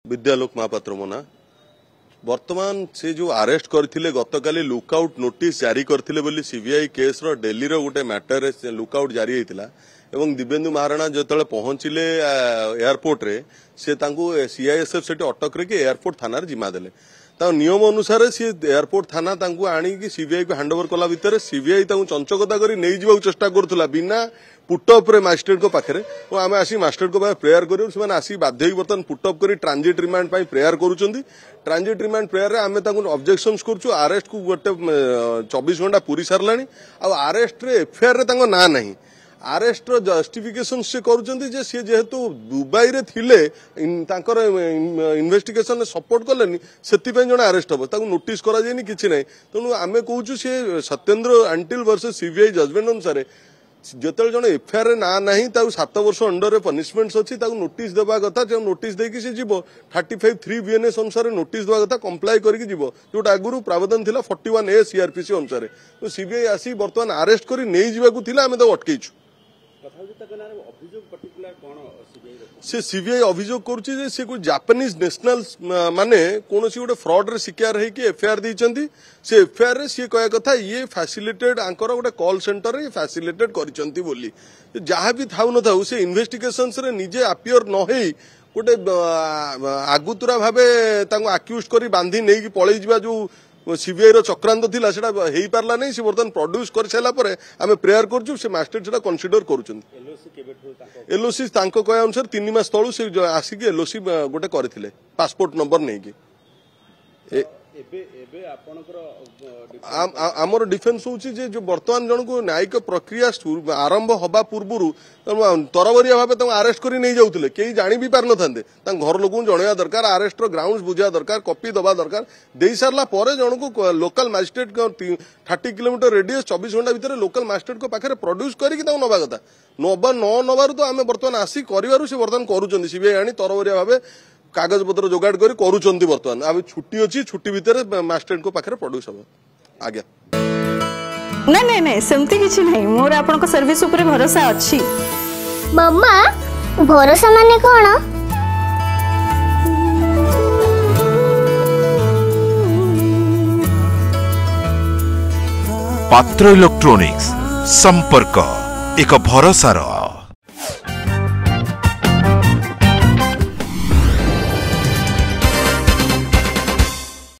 विद्यालोक महापात्र मो ना वर्तमान से जो अरेस्ट करथिले गतकाली लुकआउट नोटिस जारी करथिले बोली सीबीआई केस रो दिल्ली रो गोटे मैटर लुकआउट जारी होइतिला एवं दिव्येन्दु महाराणा जो पहुंचले एयरपोर्ट रे से तांको सीआईएसएफ सेठी अटक रे के एयरपोर्ट थाना रे जिम्मा देले नियम अनुसार सी एयरपोर्ट थाना आनी सीबीआई को हैंडओवर कला भितर सीबीआई चंचकता कर नहीं जावाक चेष्टा करुला बिना पुटअप रे माजिस्ट्रेट को पाखे आम आसी माजिस्ट्रेट को प्रेयर कर आसी बाध्य बर्तमान पुटअप कर ट्रांजिट रिमांड प्रेयर करुँच ट्रांजिट रिमांड प्रेयर आम ऑब्जेक्शन करुँ अरेस्ट को गोटे 24 घंटा पूरी सारा अरेस्ट रे एफआईआर रे ना नहीं अरेस्ट जस्टिफिकेशन से करुँचे सी जेहेतु दुबई रे थिले तांकर इन्वेस्टिगेशन सपोर्ट कलेनी से जड़े अरेस्ट हम ताकू नोटिस करा जायनि किछि नहीं तेणु आम कहूँ सी Satyendra Antil versus CBI judgment अनुसार जिते जड़े एफआईआर ना नहीं 7 वर्ष अंडर पनिशमेंट अच्छी नोटिस देवा कथा जो नोटिस देकी सी जीव 35(3) बीएनएस अनुसार नोटिस देवा कथा कंप्लाई करके जीव जोटा आगुरी प्रावधान थिला 41A सीआरपीसी अनुसार तो सीबीआई आसी बर्तमान अरेस्ट कर नहीं जावाकू थिला आमे तो अटकैछु से सीबीआई अभियोग करुच्ची से कोई जापानीज नेशनल माने कौन गोटे फ्रॉड रे शिकार होगी एफआईआर देइचंती से एफआईआर रे सी कह कथा ये फैसिलिटेट आंकर गोटे कॉल सेंटर रे फैसिलिटेट करिसंती बोली जहाँ भी थाउ न थाउ से इन्वेस्टिगेशंस रे निजे अपियर न होई गोटे आगुतुरा भाबे तांको अक्यूज करी बांधी नहीं कि पळै जिबा जो सीबीआई रो चक्रांत थिला सेटा हेई पारला नहीं से बर्तमान प्रोड्यूस कर सारा पर आम प्रेयर करूँ से मास्टर सेटा कंसीडर करुछंती एलओसी तांको कहया अनुसार 3 मास तळु से आसिक एलओसी गोटे करथिले पासपोर्ट नंबर नहीं कि आमर डिफेन्स होची जे जो वर्तमान जन को न्यायिक प्रक्रिया आरंभ हवा पूर्व तरबरिया भाव अरेस्ट कर नहीं जाऊे कई जानी भी पार ना घर लोक जनवा दरकार अरेस्ट ग्राउंड बुझा दरकार कॉपी दबा दरकार दे सारा पर जन को लोकल मजिस्ट्रेट 30 किलोमीटर रेडियस 24 घंटा भितर लोकल मजिस्ट्रेट को पाखे प्रोड्यूस करके नवा कथा नबार तो आम बर्तमान आसी कर बर्तमान करुँच सीबीआई आनी तरबरिया भाव कागज पत्र जोगाड़ कर करुँच बर्तमान अब छुट्टी अच्छी छुट्टी भितर मजिस्ट्रेट को पाखे प्रोड्यूस हम आज्ञा नहीं नहीं नहीं सेमती किछि नहीं मोर आपन को सर्विस ऊपर भरोसा अछि मम्मा भरोसा माने कोन पात्र इलेक्ट्रॉनिक्स संपर्क एक भरोसार